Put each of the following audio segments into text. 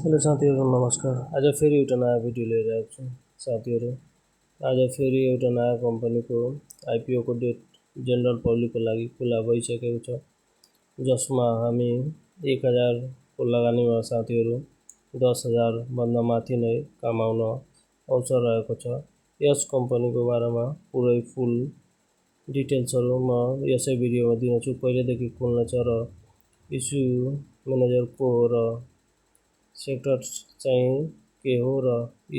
Hello साथीहरू नमस्कार। आज फेरि एउटा नयाँ भिडियो लिएर आएको छु साथीहरू। आज फेरि एउटा नयाँ कम्पनीको आइपिओको डेट जनरल पब्लिकको लागि खुला भइसकेको छ, जसमा हामी 1000 को लगानीमा साथीहरू 10,000 भन्दा माथि नै कमाउन अवसर रहेको छ। यस कम्पनीको बारेमा पुरै फुल डिटेल्सहरू म यसै भिडियोमा दिनेछु। पहिलेदेखि खुल्ने छ र इस्यु म्यानेजर को हो र सेक्टर चाहिँ के हो र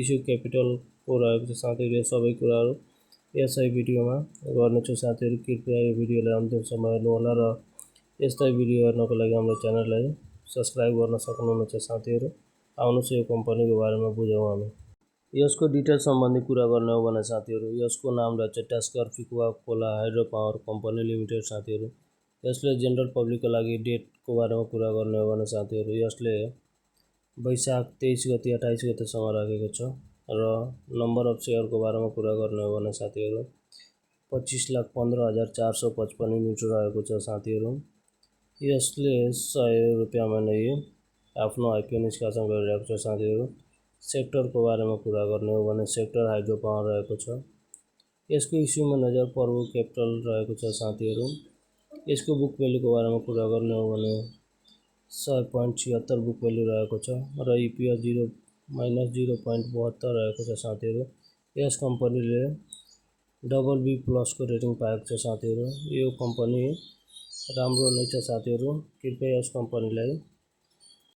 इस्यु क्यापिटल को रहेको छ साथीहरू। यो सबै कुराहरू यसै भिडियोमा गर्नेछु साथीहरू। कृपया यो भिडियोलाई अन्तिमसम्म हेर्नुहोला र यस्तै भिडियो हेर्नको लागि हाम्रो च्यानललाई सब्स्क्राइब गर्न सक्नुहुनेछ साथीहरू। आउनुहोस् यो कम्पनीको बारेमा बुझौँ हामी। यसको डिटेल सम्बन्धी कुरा गर्ने हो भने साथीहरू, यसको नाम रहेछ टास्कर Phikuwa Khola hydro power company limited साथीहरू। यसले जनरल पब्लिकको लागि डेटको बारेमा कुरा गर्ने हो भने साथीहरू, यसले वैशाख 23 गते 28 गतेसम्म राखेको छ र नम्बर अफ सेयरको बारेमा कुरा गर्ने हो भने साथीहरू 25,15,455 युनिट रहेको छ साथीहरू। यसले 100 रुपियाँमा नै आफ्नो आइपिओ निष्कासन गरिरहेको छ साथीहरू। सेक्टरको बारेमा कुरा गर्ने हो भने सेक्टर हाइड्रो पावर रहेको छ। यसको इस्यु म्यानेजर प्रभु क्यापिटल रहेको छ साथीहरू। यसको बुक भ्यालुको बारेमा कुरा गर्ने हो भने 100.76 बुक भ्यालु रहेको छ र इपिएस -0.72 रहेको छ साथीहरू। यस कम्पनीले BB+ को रेटिङ पाएको छ साथीहरू। यो कम्पनी राम्रो नै छ साथीहरू। कृपया यस कम्पनीलाई